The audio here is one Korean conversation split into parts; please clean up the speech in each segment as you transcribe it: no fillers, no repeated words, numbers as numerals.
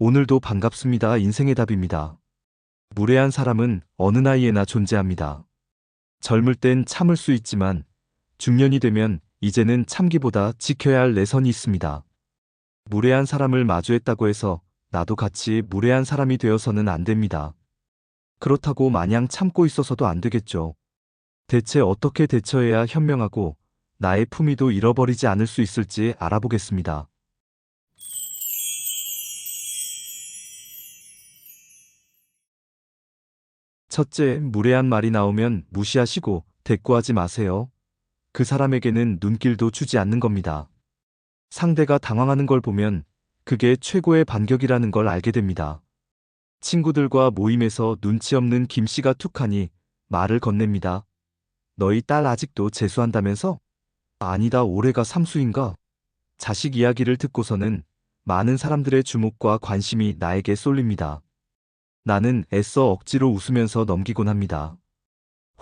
오늘도 반갑습니다. 인생의 답입니다. 무례한 사람은 어느 나이에나 존재합니다. 젊을 땐 참을 수 있지만 중년이 되면 이제는 참기보다 지켜야 할 내선이 있습니다. 무례한 사람을 마주했다고 해서 나도 같이 무례한 사람이 되어서는 안 됩니다. 그렇다고 마냥 참고 있어서도 안 되겠죠. 대체 어떻게 대처해야 현명하고 나의 품위도 잃어버리지 않을 수 있을지 알아보겠습니다. 첫째, 무례한 말이 나오면 무시하시고 대꾸하지 마세요. 그 사람에게는 눈길도 주지 않는 겁니다. 상대가 당황하는 걸 보면 그게 최고의 반격이라는 걸 알게 됩니다. 친구들과 모임에서 눈치 없는 김 씨가 툭하니 말을 건넵니다. 너희 딸 아직도 재수한다면서? 아니다, 올해가 삼수인가? 자식 이야기를 듣고서는 많은 사람들의 주목과 관심이 나에게 쏠립니다. 나는 애써 억지로 웃으면서 넘기곤 합니다.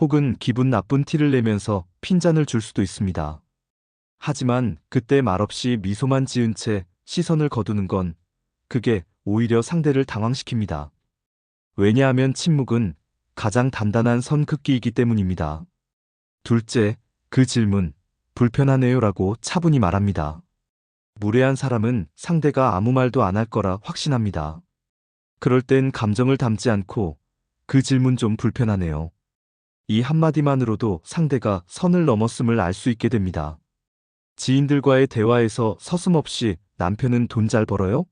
혹은 기분 나쁜 티를 내면서 핀잔을 줄 수도 있습니다. 하지만 그때 말없이 미소만 지은 채 시선을 거두는 건 그게 오히려 상대를 당황시킵니다. 왜냐하면 침묵은 가장 단단한 선긋기이기 때문입니다. 둘째, 그 질문, 불편하네요라고 차분히 말합니다. 무례한 사람은 상대가 아무 말도 안 할 거라 확신합니다. 그럴 땐 감정을 담지 않고 그 질문 좀 불편하네요. 이 한마디만으로도 상대가 선을 넘었음을 알 수 있게 됩니다. 지인들과의 대화에서 서슴없이 남편은 돈 잘 벌어요?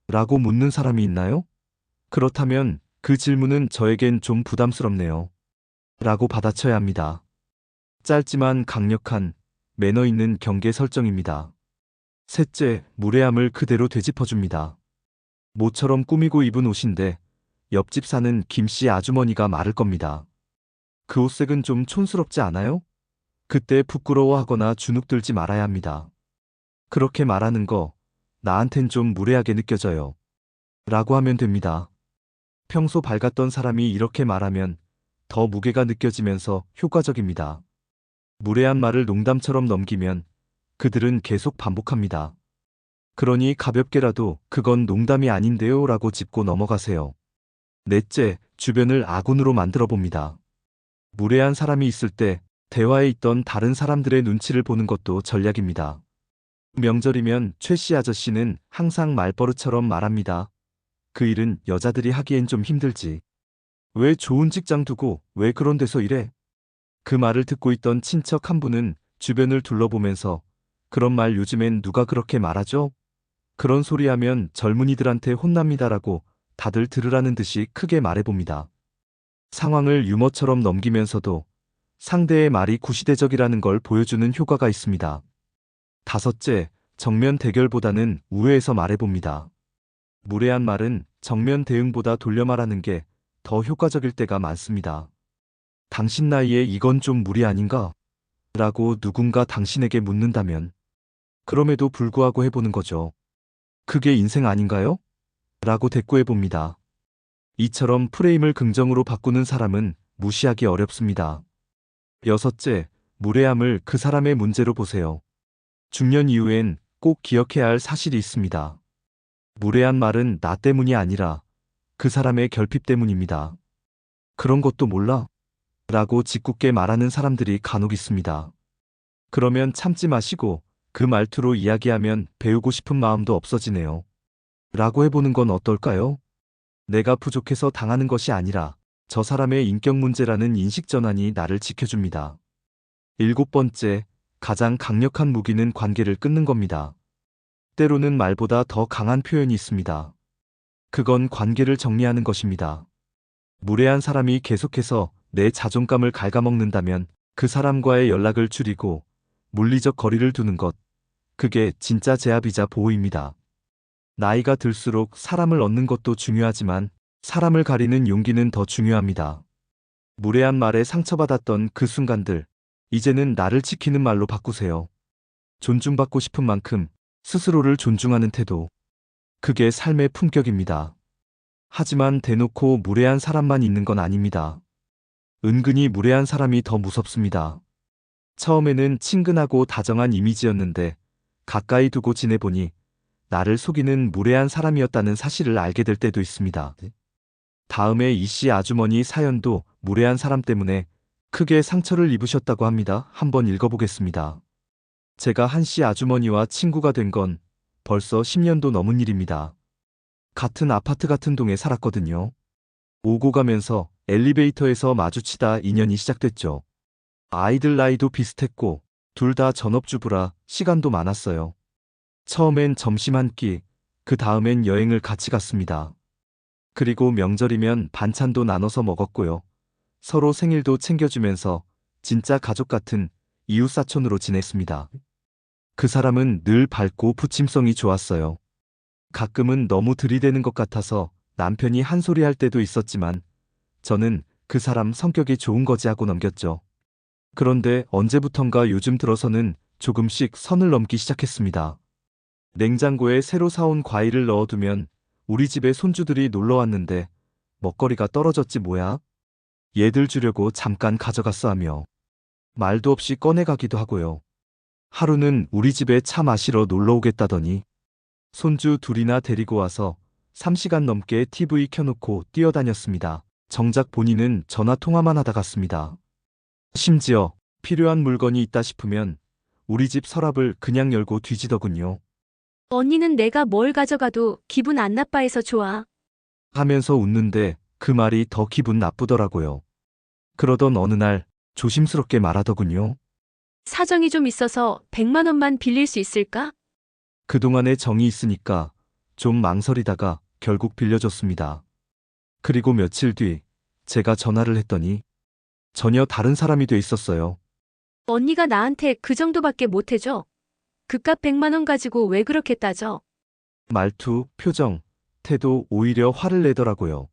라고 묻는 사람이 있나요? 그렇다면 그 질문은 저에겐 좀 부담스럽네요. 라고 받아쳐야 합니다. 짧지만 강력한 매너 있는 경계 설정입니다. 셋째, 무례함을 그대로 되짚어줍니다. 모처럼 꾸미고 입은 옷인데 옆집 사는 김씨 아주머니가 말을 겁니다. 그 옷색은 좀 촌스럽지 않아요? 그때 부끄러워하거나 주눅들지 말아야 합니다. 그렇게 말하는 거 나한텐 좀 무례하게 느껴져요. 라고 하면 됩니다. 평소 밝았던 사람이 이렇게 말하면 더 무게가 느껴지면서 효과적입니다. 무례한 말을 농담처럼 넘기면 그들은 계속 반복합니다. 그러니 가볍게라도 그건 농담이 아닌데요 라고 짚고 넘어가세요. 넷째, 주변을 아군으로 만들어 봅니다. 무례한 사람이 있을 때 대화에 있던 다른 사람들의 눈치를 보는 것도 전략입니다. 명절이면 최 씨 아저씨는 항상 말버릇처럼 말합니다. 그 일은 여자들이 하기엔 좀 힘들지. 왜 좋은 직장 두고 왜 그런 데서 일해? 그 말을 듣고 있던 친척 한 분은 주변을 둘러보면서 그런 말 요즘엔 누가 그렇게 말하죠? 그런 소리 하면 젊은이들한테 혼납니다라고 다들 들으라는 듯이 크게 말해봅니다. 상황을 유머처럼 넘기면서도 상대의 말이 구시대적이라는 걸 보여주는 효과가 있습니다. 다섯째, 정면 대결보다는 우회해서 말해봅니다. 무례한 말은 정면 대응보다 돌려 말하는 게 더 효과적일 때가 많습니다. 당신 나이에 이건 좀 무리 아닌가? 라고 누군가 당신에게 묻는다면 그럼에도 불구하고 해보는 거죠. 그게 인생 아닌가요? 라고 대꾸해봅니다. 이처럼 프레임을 긍정으로 바꾸는 사람은 무시하기 어렵습니다. 여섯째, 무례함을 그 사람의 문제로 보세요. 중년 이후엔 꼭 기억해야 할 사실이 있습니다. 무례한 말은 나 때문이 아니라 그 사람의 결핍 때문입니다. 그런 것도 몰라? 라고 짓궂게 말하는 사람들이 간혹 있습니다. 그러면 참지 마시고 그 말투로 이야기하면 배우고 싶은 마음도 없어지네요. 라고 해보는 건 어떨까요? 내가 부족해서 당하는 것이 아니라 저 사람의 인격 문제라는 인식 전환이 나를 지켜줍니다. 일곱 번째, 가장 강력한 무기는 관계를 끊는 겁니다. 때로는 말보다 더 강한 표현이 있습니다. 그건 관계를 정리하는 것입니다. 무례한 사람이 계속해서 내 자존감을 갉아먹는다면 그 사람과의 연락을 줄이고 물리적 거리를 두는 것, 그게 진짜 제압이자 보호입니다. 나이가 들수록 사람을 얻는 것도 중요하지만 사람을 가리는 용기는 더 중요합니다. 무례한 말에 상처받았던 그 순간들, 이제는 나를 지키는 말로 바꾸세요. 존중받고 싶은 만큼 스스로를 존중하는 태도. 그게 삶의 품격입니다. 하지만 대놓고 무례한 사람만 있는 건 아닙니다. 은근히 무례한 사람이 더 무섭습니다. 처음에는 친근하고 다정한 이미지였는데 가까이 두고 지내보니 나를 속이는 무례한 사람이었다는 사실을 알게 될 때도 있습니다. 다음에 이 씨 아주머니 사연도 무례한 사람 때문에 크게 상처를 입으셨다고 합니다. 한번 읽어보겠습니다. 제가 한 씨 아주머니와 친구가 된 건 벌써 10년도 넘은 일입니다. 같은 아파트 같은 동에 살았거든요. 오고 가면서 엘리베이터에서 마주치다 인연이 시작됐죠. 아이들 나이도 비슷했고 둘 다 전업주부라 시간도 많았어요. 처음엔 점심 한 끼, 그 다음엔 여행을 같이 갔습니다. 그리고 명절이면 반찬도 나눠서 먹었고요. 서로 생일도 챙겨주면서 진짜 가족 같은 이웃사촌으로 지냈습니다. 그 사람은 늘 밝고 부침성이 좋았어요. 가끔은 너무 들이대는 것 같아서 남편이 한 소리 할 때도 있었지만 저는 그 사람 성격이 좋은 거지 하고 넘겼죠. 그런데 언제부턴가 요즘 들어서는 조금씩 선을 넘기 시작했습니다. 냉장고에 새로 사온 과일을 넣어두면 우리 집에 손주들이 놀러 왔는데 먹거리가 떨어졌지 뭐야? 얘들 주려고 잠깐 가져갔어 하며 말도 없이 꺼내가기도 하고요. 하루는 우리 집에 차 마시러 놀러 오겠다더니 손주 둘이나 데리고 와서 3시간 넘게 TV 켜놓고 뛰어다녔습니다. 정작 본인은 전화 통화만 하다 갔습니다. 심지어 필요한 물건이 있다 싶으면 우리 집 서랍을 그냥 열고 뒤지더군요. 언니는 내가 뭘 가져가도 기분 안 나빠해서 좋아. 하면서 웃는데 그 말이 더 기분 나쁘더라고요. 그러던 어느 날 조심스럽게 말하더군요. 사정이 좀 있어서 100만 원만 빌릴 수 있을까? 그동안의 정이 있으니까 좀 망설이다가 결국 빌려줬습니다. 그리고 며칠 뒤 제가 전화를 했더니 전혀 다른 사람이 돼 있었어요. 언니가 나한테 그 정도밖에 못 해줘. 그깟 100만 원 가지고 왜 그렇게 따져? 말투, 표정, 태도 오히려 화를 내더라고요.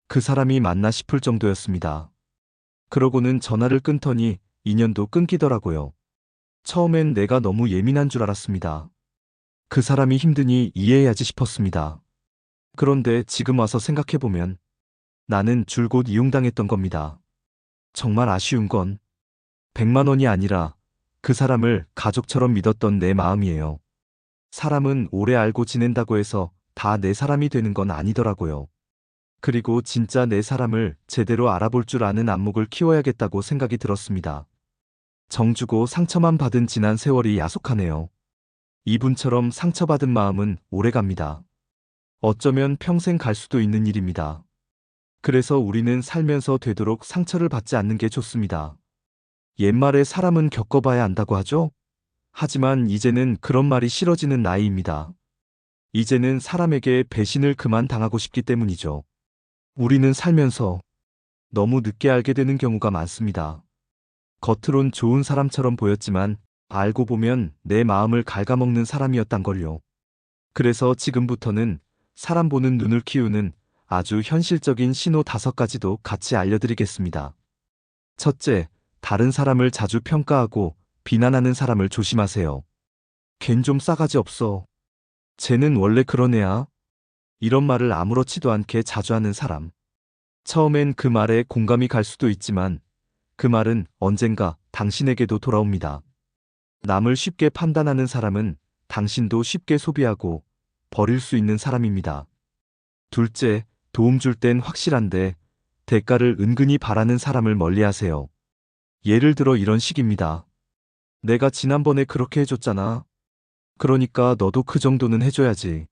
그 사람이 맞나 싶을 정도였습니다. 그러고는 전화를 끊더니 인연도 끊기더라고요. 처음엔 내가 너무 예민한 줄 알았습니다. 그 사람이 힘드니 이해해야지 싶었습니다. 그런데 지금 와서 생각해보면 나는 줄곧 이용당했던 겁니다. 정말 아쉬운 건 100만 원이 아니라 그 사람을 가족처럼 믿었던 내 마음이에요. 사람은 오래 알고 지낸다고 해서 다 내 사람이 되는 건 아니더라고요. 그리고 진짜 내 사람을 제대로 알아볼 줄 아는 안목을 키워야겠다고 생각이 들었습니다. 정주고 상처만 받은 지난 세월이 야속하네요. 이분처럼 상처받은 마음은 오래갑니다. 어쩌면 평생 갈 수도 있는 일입니다. 그래서 우리는 살면서 되도록 상처를 받지 않는 게 좋습니다. 옛말에 사람은 겪어봐야 안다고 하죠? 하지만 이제는 그런 말이 싫어지는 나이입니다. 이제는 사람에게 배신을 그만 당하고 싶기 때문이죠. 우리는 살면서 너무 늦게 알게 되는 경우가 많습니다. 겉으론 좋은 사람처럼 보였지만 알고 보면 내 마음을 갉아먹는 사람이었단걸요. 그래서 지금부터는 사람 보는 눈을 키우는 아주 현실적인 신호 5가지도 같이 알려드리겠습니다. 첫째, 다른 사람을 자주 평가하고 비난하는 사람을 조심하세요. 걘 좀 싸가지 없어. 쟤는 원래 그런 애야. 이런 말을 아무렇지도 않게 자주 하는 사람. 처음엔 그 말에 공감이 갈 수도 있지만 그 말은 언젠가 당신에게도 돌아옵니다. 남을 쉽게 판단하는 사람은 당신도 쉽게 소비하고 버릴 수 있는 사람입니다. 둘째, 도움 줄 땐 확실한데 대가를 은근히 바라는 사람을 멀리하세요. 예를 들어 이런 식입니다. 내가 지난번에 그렇게 해줬잖아. 그러니까 너도 그 정도는 해줘야지.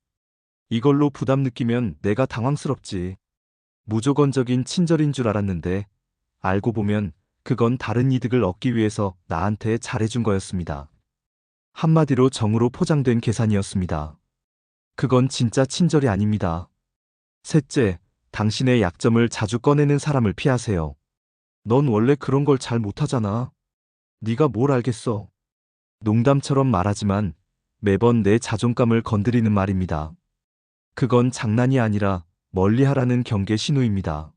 이걸로 부담 느끼면 내가 당황스럽지. 무조건적인 친절인 줄 알았는데 알고 보면 그건 다른 이득을 얻기 위해서 나한테 잘해준 거였습니다. 한마디로 정으로 포장된 계산이었습니다. 그건 진짜 친절이 아닙니다. 셋째, 당신의 약점을 자주 꺼내는 사람을 피하세요. 넌 원래 그런 걸 잘 못하잖아. 네가 뭘 알겠어. 농담처럼 말하지만 매번 내 자존감을 건드리는 말입니다. 그건 장난이 아니라 멀리하라는 경계 신호입니다.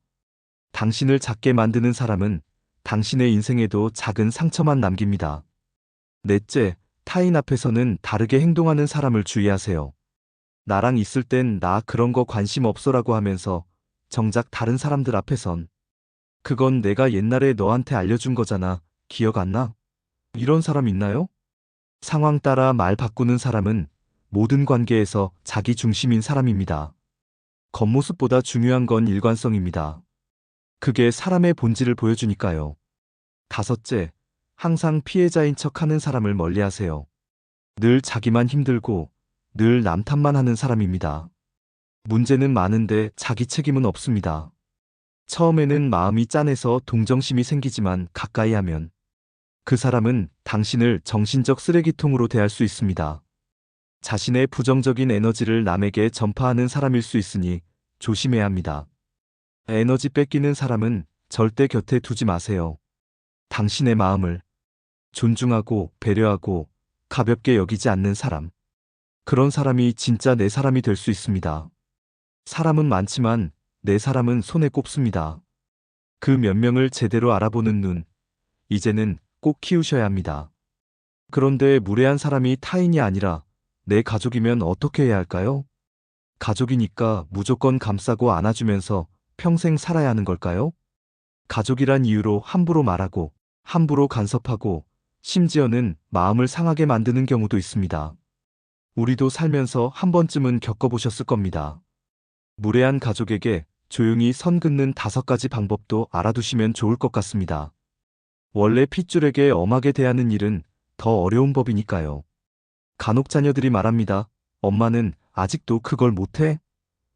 당신을 작게 만드는 사람은 당신의 인생에도 작은 상처만 남깁니다. 넷째, 타인 앞에서는 다르게 행동하는 사람을 주의하세요. 나랑 있을 땐 나 그런 거 관심 없어라고 하면서 정작 다른 사람들 앞에선 그건 내가 옛날에 너한테 알려준 거잖아. 기억 안 나? 이런 사람 있나요? 상황 따라 말 바꾸는 사람은 모든 관계에서 자기 중심인 사람입니다. 겉모습보다 중요한 건 일관성입니다. 그게 사람의 본질을 보여주니까요. 다섯째, 항상 피해자인 척 하는 사람을 멀리하세요. 늘 자기만 힘들고 늘 남 탓만 하는 사람입니다. 문제는 많은데 자기 책임은 없습니다. 처음에는 마음이 짠해서 동정심이 생기지만 가까이 하면 그 사람은 당신을 정신적 쓰레기통으로 대할 수 있습니다. 자신의 부정적인 에너지를 남에게 전파하는 사람일 수 있으니 조심해야 합니다. 에너지 뺏기는 사람은 절대 곁에 두지 마세요. 당신의 마음을 존중하고 배려하고 가볍게 여기지 않는 사람. 그런 사람이 진짜 내 사람이 될 수 있습니다. 사람은 많지만 내 사람은 손에 꼽습니다. 그 몇 명을 제대로 알아보는 눈, 이제는 꼭 키우셔야 합니다. 그런데 무례한 사람이 타인이 아니라 내 가족이면 어떻게 해야 할까요? 가족이니까 무조건 감싸고 안아주면서 평생 살아야 하는 걸까요? 가족이란 이유로 함부로 말하고, 함부로 간섭하고, 심지어는 마음을 상하게 만드는 경우도 있습니다. 우리도 살면서 한 번쯤은 겪어보셨을 겁니다. 무례한 가족에게 조용히 선 긋는 5가지 방법도 알아두시면 좋을 것 같습니다. 원래 핏줄에게 엄하게 대하는 일은 더 어려운 법이니까요. 간혹 자녀들이 말합니다. 엄마는 아직도 그걸 못해?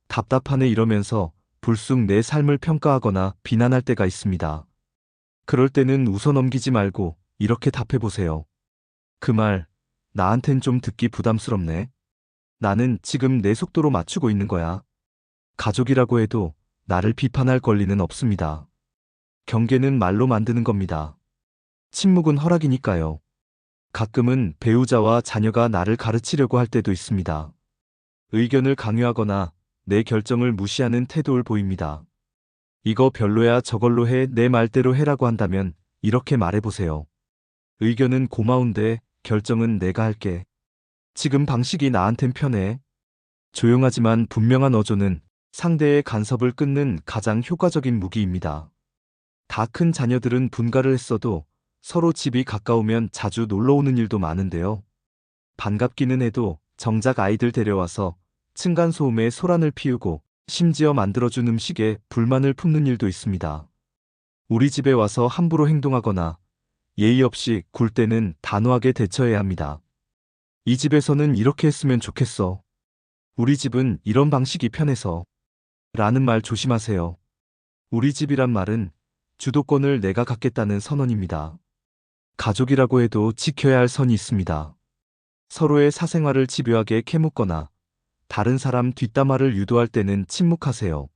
답답하네 이러면서 불쑥 내 삶을 평가하거나 비난할 때가 있습니다. 그럴 때는 웃어넘기지 말고 이렇게 답해보세요. 그 말, 나한텐 좀 듣기 부담스럽네. 나는 지금 내 속도로 맞추고 있는 거야. 가족이라고 해도 나를 비판할 권리는 없습니다. 경계는 말로 만드는 겁니다. 침묵은 허락이니까요. 가끔은 배우자와 자녀가 나를 가르치려고 할 때도 있습니다. 의견을 강요하거나 내 결정을 무시하는 태도를 보입니다. 이거 별로야 저걸로 해 내 말대로 해라고 한다면 이렇게 말해보세요. 의견은 고마운데 결정은 내가 할게. 지금 방식이 나한텐 편해. 조용하지만 분명한 어조는 상대의 간섭을 끊는 가장 효과적인 무기입니다. 다 큰 자녀들은 분가를 했어도 서로 집이 가까우면 자주 놀러 오는 일도 많은데요. 반갑기는 해도 정작 아이들 데려와서 층간소음에 소란을 피우고 심지어 만들어준 음식에 불만을 품는 일도 있습니다. 우리 집에 와서 함부로 행동하거나 예의 없이 굴 때는 단호하게 대처해야 합니다. 이 집에서는 이렇게 했으면 좋겠어. 우리 집은 이런 방식이 편해서. 라는 말 조심하세요. 우리 집이란 말은 주도권을 내가 갖겠다는 선언입니다. 가족이라고 해도 지켜야 할 선이 있습니다. 서로의 사생활을 집요하게 캐묻거나 다른 사람 뒷담화를 유도할 때는 침묵하세요.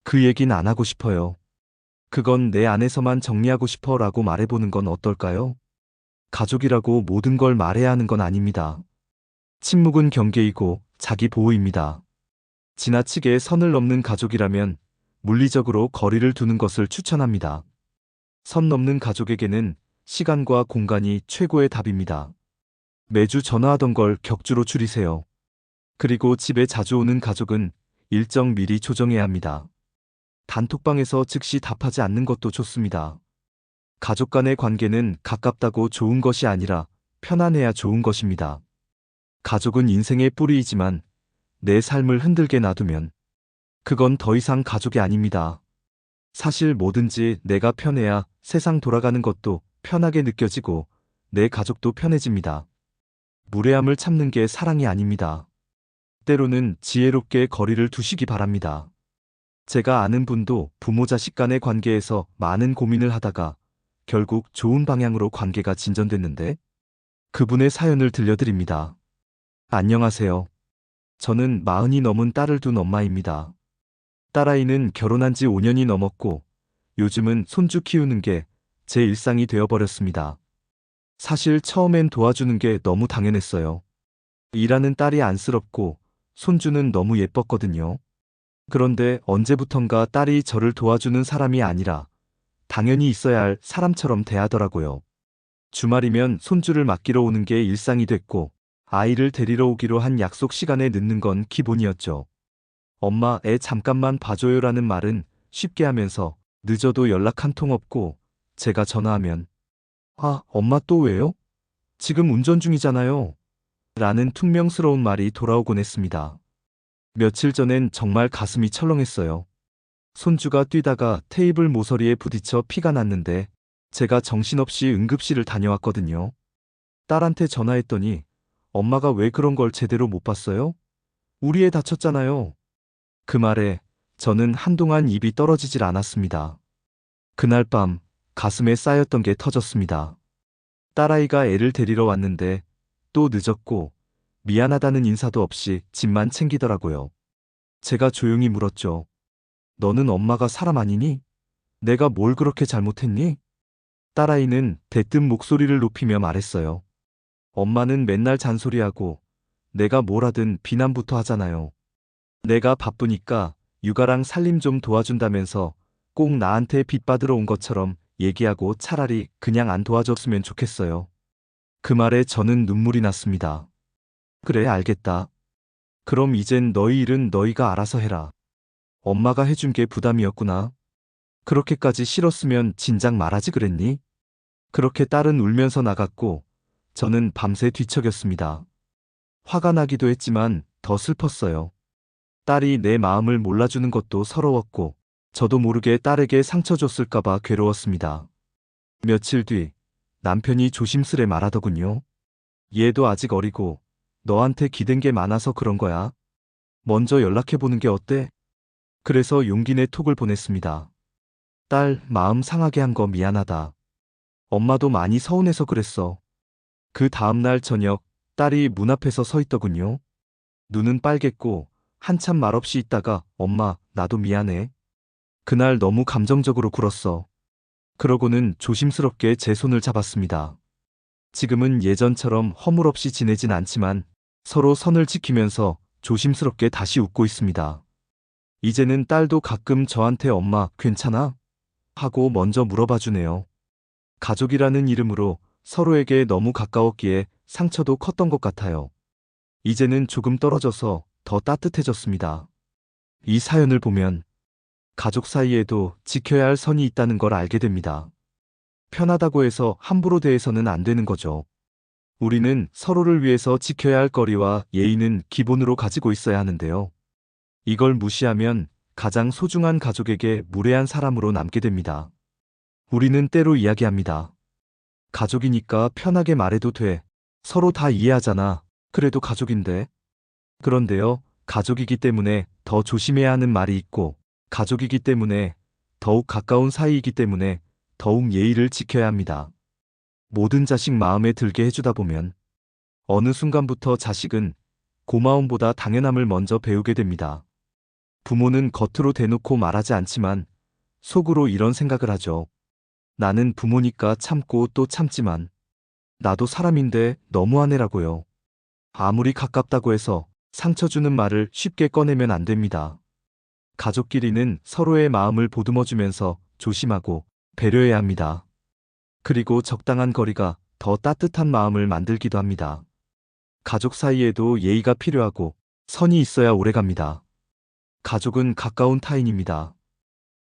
그 얘긴 안 하고 싶어요. 그건 내 안에서만 정리하고 싶어 라고 말해보는 건 어떨까요? 가족이라고 모든 걸 말해야 하는 건 아닙니다. 침묵은 경계이고 자기 보호입니다. 지나치게 선을 넘는 가족이라면 물리적으로 거리를 두는 것을 추천합니다. 선 넘는 가족에게는 시간과 공간이 최고의 답입니다. 매주 전화하던 걸 격주로 줄이세요. 그리고 집에 자주 오는 가족은 일정 미리 조정해야 합니다. 단톡방에서 즉시 답하지 않는 것도 좋습니다. 가족 간의 관계는 가깝다고 좋은 것이 아니라 편안해야 좋은 것입니다. 가족은 인생의 뿌리이지만 내 삶을 흔들게 놔두면 그건 더 이상 가족이 아닙니다. 사실 뭐든지 내가 편해야 세상 돌아가는 것도 편하게 느껴지고 내 가족도 편해집니다. 무례함을 참는 게 사랑이 아닙니다. 때로는 지혜롭게 거리를 두시기 바랍니다. 제가 아는 분도 부모 자식 간의 관계에서 많은 고민을 하다가 결국 좋은 방향으로 관계가 진전됐는데 그분의 사연을 들려드립니다. 안녕하세요. 저는 40이 넘은 딸을 둔 엄마입니다. 딸아이는 결혼한 지 5년이 넘었고 요즘은 손주 키우는 게 제 일상이 되어버렸습니다. 사실 처음엔 도와주는 게 너무 당연했어요. 일하는 딸이 안쓰럽고 손주는 너무 예뻤거든요. 그런데 언제부턴가 딸이 저를 도와주는 사람이 아니라 당연히 있어야 할 사람처럼 대하더라고요. 주말이면 손주를 맡기러 오는 게 일상이 됐고 아이를 데리러 오기로 한 약속 시간에 늦는 건 기본이었죠. 엄마, 애 잠깐만 봐줘요라는 말은 쉽게 하면서 늦어도 연락 한 통 없고 제가 전화하면 아, 엄마 또 왜요? 지금 운전 중이잖아요. 라는 퉁명스러운 말이 돌아오곤 했습니다. 며칠 전엔 정말 가슴이 철렁했어요. 손주가 뛰다가 테이블 모서리에 부딪혀 피가 났는데 제가 정신없이 응급실을 다녀왔거든요. 딸한테 전화했더니 엄마가 왜 그런 걸 제대로 못 봤어요? 우리 애 다쳤잖아요. 그 말에 저는 한동안 입이 떨어지질 않았습니다. 그날 밤 가슴에 쌓였던 게 터졌습니다. 딸아이가 애를 데리러 왔는데 또 늦었고 미안하다는 인사도 없이 집만 챙기더라고요. 제가 조용히 물었죠. 너는 엄마가 사람 아니니? 내가 뭘 그렇게 잘못했니? 딸아이는 대뜸 목소리를 높이며 말했어요. 엄마는 맨날 잔소리하고 내가 뭘 하든 비난부터 하잖아요. 내가 바쁘니까 육아랑 살림 좀 도와준다면서 꼭 나한테 빚 받으러 온 것처럼 얘기하고 차라리 그냥 안 도와줬으면 좋겠어요. 그 말에 저는 눈물이 났습니다. 그래, 알겠다. 그럼 이젠 너희 일은 너희가 알아서 해라. 엄마가 해준 게 부담이었구나. 그렇게까지 싫었으면 진작 말하지 그랬니? 그렇게 딸은 울면서 나갔고 저는 밤새 뒤척였습니다. 화가 나기도 했지만 더 슬펐어요. 딸이 내 마음을 몰라주는 것도 서러웠고 저도 모르게 딸에게 상처 줬을까봐 괴로웠습니다. 며칠 뒤 남편이 조심스레 말하더군요. 얘도 아직 어리고 너한테 기댄 게 많아서 그런 거야. 먼저 연락해보는 게 어때? 그래서 용기 내 톡을 보냈습니다. 딸, 마음 상하게 한 거 미안하다. 엄마도 많이 서운해서 그랬어. 그 다음날 저녁 딸이 문 앞에서 서 있더군요. 눈은 빨갰고 한참 말없이 있다가 엄마, 나도 미안해. 그날 너무 감정적으로 굴었어. 그러고는 조심스럽게 제 손을 잡았습니다. 지금은 예전처럼 허물없이 지내진 않지만 서로 선을 지키면서 조심스럽게 다시 웃고 있습니다. 이제는 딸도 가끔 저한테 엄마, 괜찮아? 하고 먼저 물어봐 주네요. 가족이라는 이름으로 서로에게 너무 가까웠기에 상처도 컸던 것 같아요. 이제는 조금 떨어져서 더 따뜻해졌습니다. 이 사연을 보면 가족 사이에도 지켜야 할 선이 있다는 걸 알게 됩니다. 편하다고 해서 함부로 대해서는 안 되는 거죠. 우리는 서로를 위해서 지켜야 할 거리와 예의는 기본으로 가지고 있어야 하는데요. 이걸 무시하면 가장 소중한 가족에게 무례한 사람으로 남게 됩니다. 우리는 때로 이야기합니다. 가족이니까 편하게 말해도 돼. 서로 다 이해하잖아. 그래도 가족인데. 그런데요, 가족이기 때문에 더 조심해야 하는 말이 있고, 가족이기 때문에 더욱 가까운 사이이기 때문에 더욱 예의를 지켜야 합니다. 모든 자식 마음에 들게 해주다 보면 어느 순간부터 자식은 고마움보다 당연함을 먼저 배우게 됩니다. 부모는 겉으로 대놓고 말하지 않지만 속으로 이런 생각을 하죠. 나는 부모니까 참고 또 참지만 나도 사람인데 너무하네라고요. 아무리 가깝다고 해서 상처 주는 말을 쉽게 꺼내면 안 됩니다. 가족끼리는 서로의 마음을 보듬어주면서 조심하고 배려해야 합니다. 그리고 적당한 거리가 더 따뜻한 마음을 만들기도 합니다. 가족 사이에도 예의가 필요하고 선이 있어야 오래갑니다. 가족은 가까운 타인입니다.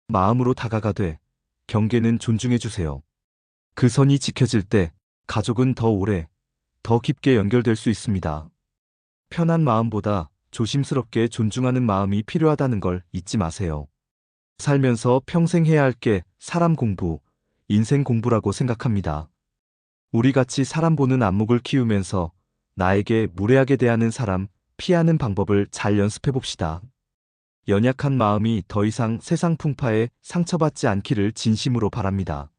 마음으로 다가가되 경계는 존중해주세요. 그 선이 지켜질 때 가족은 더 오래, 더 깊게 연결될 수 있습니다. 편한 마음보다 조심스럽게 존중하는 마음이 필요하다는 걸 잊지 마세요. 살면서 평생 해야 할 게 사람 공부, 인생 공부라고 생각합니다. 우리같이 사람 보는 안목을 키우면서 나에게 무례하게 대하는 사람 피하는 방법을 잘 연습해 봅시다. 연약한 마음이 더 이상 세상 풍파에 상처받지 않기를 진심으로 바랍니다.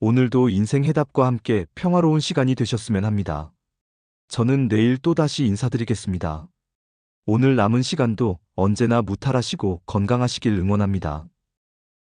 오늘도 인생 해답과 함께 평화로운 시간이 되셨으면 합니다. 저는 내일 또다시 인사드리겠습니다. 오늘 남은 시간도 언제나 무탈하시고 건강하시길 응원합니다.